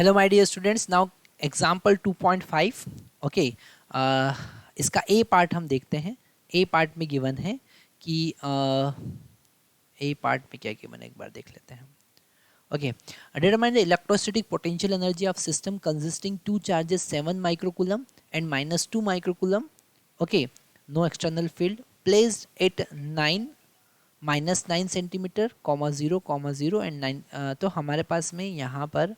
Hello my dear students, now example 2.5. Okay, इसका A part हम देखते हैं. ए पार्ट में गिवन है कि ए पार्ट में क्या गिवन है एक बार देख लेते हैं. Okay, determine the electrostatic potential energy of system consisting two charges 7 microcoulomb and -2 microcoulomb. Okay, no external field, placed at 9 -9 centimetre, 0, 0 and 9. तो हमारे पास में यहाँ पर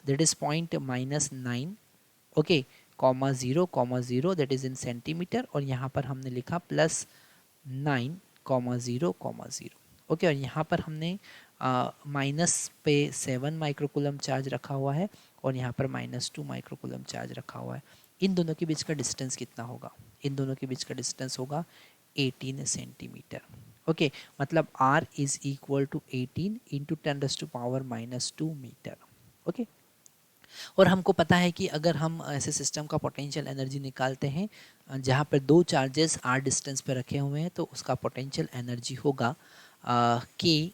that is point -9, okay, -0, 0 that is in centimetre, और यहाँ पर हमने लिखा +9, 0, 0. ओके, और यहाँ पर हमने माइनस पे 7 माइक्रोकूलम चार्ज रखा हुआ है और यहाँ पर -2 माइक्रोकूलम चार्ज रखा हुआ है. इन दोनों के बीच का डिस्टेंस कितना होगा? इन दोनों के बीच का डिस्टेंस होगा 18 सेंटीमीटर. ओके, मतलब R is equal to 18 into 10⁻⁻2 metre. Okay, और हमको पता है कि अगर हम ऐसे सिस्टम का पोटेंशियल एनर्जी निकालते हैं जहाँ पर दो चार्जेस r डिस्टेंस पे रखे हुए हैं, तो उसका पोटेंशियल एनर्जी होगा K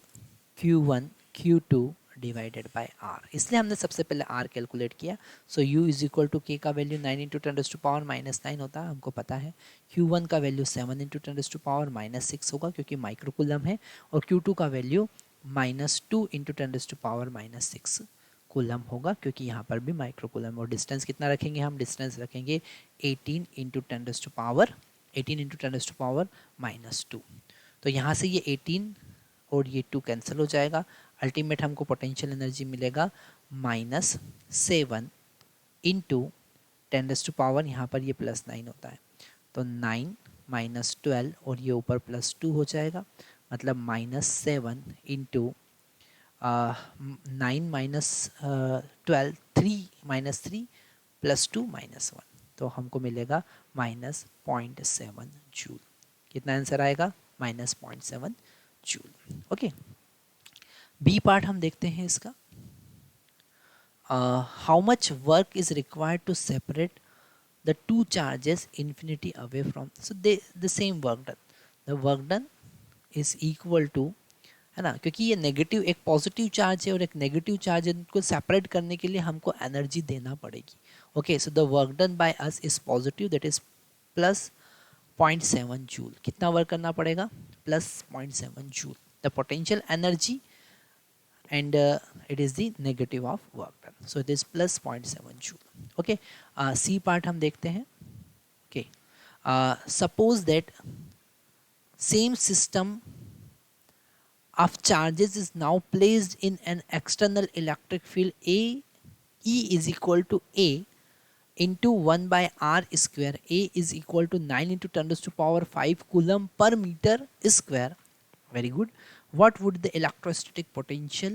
Q1 Q2 divided by R. इसलिए हमने सबसे पहले R कैलकुलेट किया. So U is equal to K का वैल्यू 9 इंटू 10⁻⁻9 होता है, हमको पता है. Q1 का वैल्यू 7 इंटू 10⁻⁻6 होगा क्योंकि माइक्रोकूलम है, और Q2 का वैल्यू -2 इंटू 10⁻⁻6 कूलम होगा क्योंकि यहाँ पर भी माइक्रोकूलम. और डिस्टेंस कितना रखेंगे? हम डिस्टेंस रखेंगे 18 इंटू 10⁻⁻2. तो यहाँ से ये 18 और ये 2 कैंसिल हो जाएगा. अल्टीमेट हमको पोटेंशियल एनर्जी मिलेगा -7 इंटू 10⁻, यहाँ पर ये +9 होता है, तो 9 -12 और ये ऊपर +2 हो जाएगा, मतलब -7 इंटू 9 -12, 3 +2 -1, तो हमको मिलेगा -0.7 जूल. कितना आंसर आएगा? -0.7 जूल. ओके, बी पार्ट हम देखते हैं इसका. How much work is required to separate the two charges infinity away from, so the same work done. The work done is equal to, है ना, क्योंकि ये नेगेटिव, एक पॉजिटिव चार्ज है और एक नेगेटिव चार्ज है, इनको सेपरेट करने के लिए हमको एनर्जी देना पड़ेगी. Okay, so the work done by us is positive, that is +0.7 joule. कितना वर्क करना पड़ेगा? +0.7 joule. The potential energy and it is the negative of work done, so it is +0.7 joule. Okay, C part हम देखते हैं. Okay, suppose that same system of charges is now placed in an external electric field A. E is equal to A into 1 by R square. A is equal to 9 into 10⁵ coulomb per meter square. Very good. What would the electrostatic potential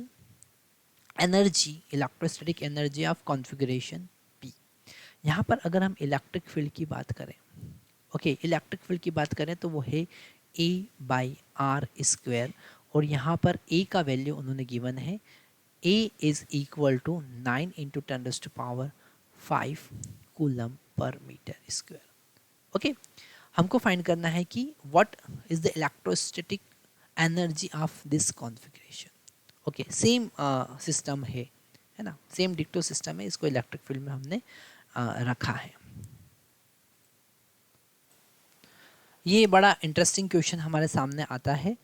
energy, electrostatic energy of configuration P? यहाँ पर अगर हम electric field की बात करें, okay, electric field की बात करें तो वो है A/R², और यहाँ पर A का वैल्यू उन्होंने गिवन है. A is equal to 9 into 10⁵ coulomb per metre square. Okay, हमको फाइंड करना है कि what is the electrostatic energy of this configuration. Okay, same system है ना, सेम डिक्टो सिस्टम है, इसको इलेक्ट्रिक फील्ड में हमने रखा है. ये बड़ा इंटरेस्टिंग क्वेश्चन हमारे सामने आता है.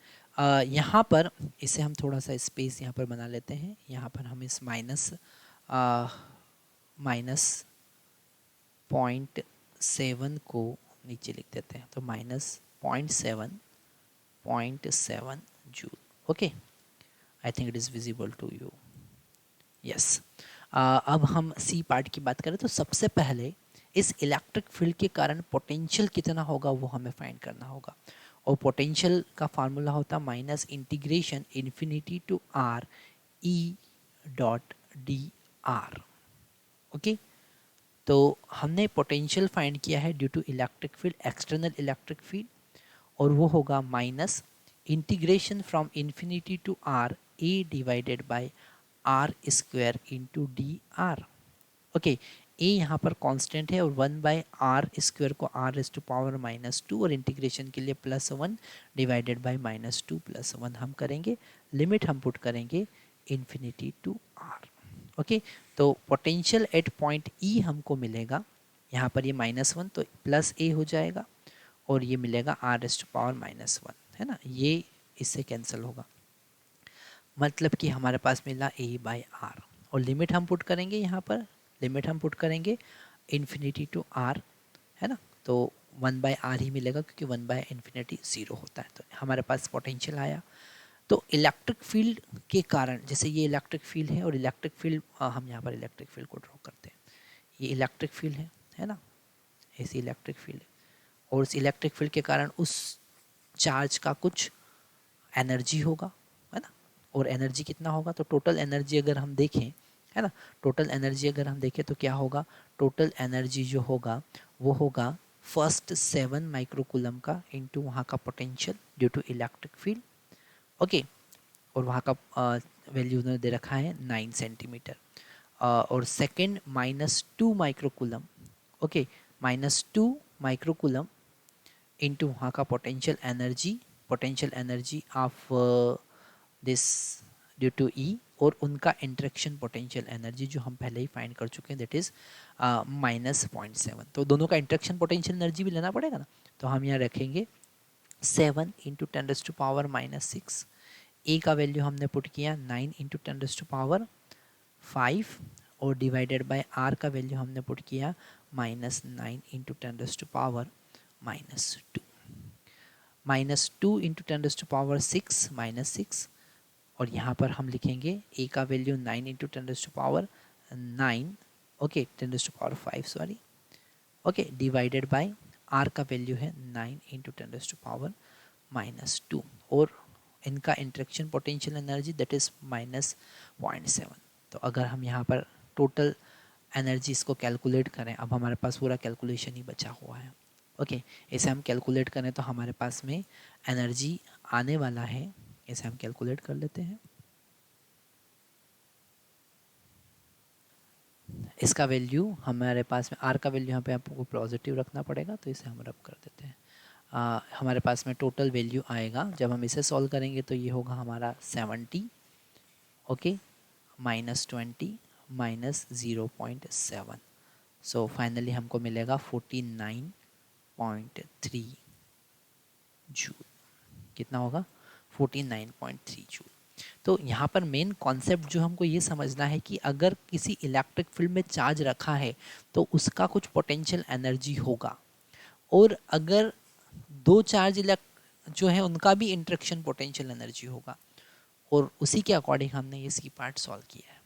यहाँ पर इसे हम थोड़ा सा स्पेस यहाँ पर बना लेते हैं. यहाँ पर हम इस -0.7 को नीचे लिख देते हैं, तो -0.7 joule. Okay, I think it is visible to you. Yes, अब हम सी पार्ट की बात करें तो सबसे पहले इस इलेक्ट्रिक फील्ड के कारण पोटेंशियल कितना होगा वो हमें फाइंड करना होगा. और पोटेंशियल का फार्मूला होता -∞ to R E.dr. ओके, तो हमने पोटेंशियल फाइंड किया है due to electric field, external electric field, और वो होगा -∞ to R A divided by R² into dr. Okay, A यहाँ पर कांस्टेंट है और 1 बाय R² को R⁻⁻2 और इंटीग्रेशन के लिए +1 डिवाइडेड बाय -2 +1 हम करेंगे. लिमिट हम पुट करेंगे ∞ to R. ओके, तो पोटेंशियल एट पॉइंट ई हमको मिलेगा, यहाँ पर ये -1 तो प्लस ए हो जाएगा और ये मिलेगा r⁻⁻1, है ना, ये इससे कैंसिल होगा, मतलब कि हमारे पास मिला a/r। और लिमिट हम पुट करेंगे, यहाँ पर लिमिट हम पुट करेंगे इन्फिनिटी टू r, है ना, तो 1/r ही मिलेगा क्योंकि 1/∞ 0 होता है। तो हमारे पास पोटेंशियल आया। तो इलेक्ट्रिक फील्ड के कारण, जैसे ये इलेक्ट्रिक फील्ड है और इलेक्ट्रिक फील्ड, हम यहाँ पर इलेक्ट्रिक फील्ड को ड्रॉ करते हैं, ये इलेक्ट्रिक फील्ड है ना, ऐसी इलेक्ट्रिक फील्ड है, और उस इलेक्ट्रिक फील्ड के कारण उस चार्ज का कुछ एनर्जी होगा, है ना, और एनर्जी कितना होगा, तो टोटल एनर्जी अगर हम देखें, है ना, टोटल एनर्जी अगर हम देखें तो क्या होगा, टोटल एनर्जी जो होगा वो होगा फर्स्ट 7 माइक्रोकूलम का इंटू वहाँ का potential due to electric field, okay, और वहाँ का वैल्यू उन्होंने दे रखा है 9 सेंटीमीटर, और second -2 microcoulomb, okay, -2 microcoulomb into वहाँ का potential energy of this due to E, और उनका इंटरेक्शन पोटेंशियल एनर्जी जो हम पहले ही फाइंड कर चुके हैं, दैट इज़ -0.7। तो दोनों का इंटरेक्शन पोटेंशियल एनर्जी भी लेना पड़ेगा ना, तो हम यहाँ रखेंगे 7 × 10⁻⁻6, ए का वैल्यू हमने पुट किया 9 × 10⁻5 और डिवाइडेड बाय आर का वैल्यू हमने पुट किया -9 × 10⁻2, -2 × 10⁻6 -6, और यहाँ पर हम लिखेंगे ए का value 9 × 10⁻9, okay, 10⁻5 sorry, okay, divided by R का वैल्यू है 9 × 10⁻2, और इनका interaction potential energy that is -0.7। तो अगर हम यहाँ पर टोटल एनर्जी इसको कैलकुलेट करें, अब हमारे पास पूरा कैलकुलेशन ही बचा हुआ है, ओके, इसे हम कैलकुलेट करें तो हमारे पास में एनर्जी आने वाला है, इसे हम कैलकुलेट कर लेते हैं। इसका वैल्यू हमारे पास में, आर का वैल्यू यहाँ पे आपको पॉजिटिव रखना पड़ेगा, तो इसे हम रब कर देते हैं। हमारे पास में टोटल वैल्यू आएगा, जब हम इसे सॉल्व करेंगे तो ये होगा हमारा 70, ओके, -20 -0.7, सो फाइनली हमको मिलेगा 49.3 जूल। कितना होगा, 49.3 जूल। तो यहाँ पर मेन कॉन्सेप्ट जो हमको ये समझना है कि अगर किसी इलेक्ट्रिक फील्ड में चार्ज रखा है तो उसका कुछ पोटेंशियल एनर्जी होगा, और अगर दो चार्ज जो है उनका भी इंटरेक्शन पोटेंशियल एनर्जी होगा, और उसी के अकॉर्डिंग हमने ये सी पार्ट सॉल्व किया है।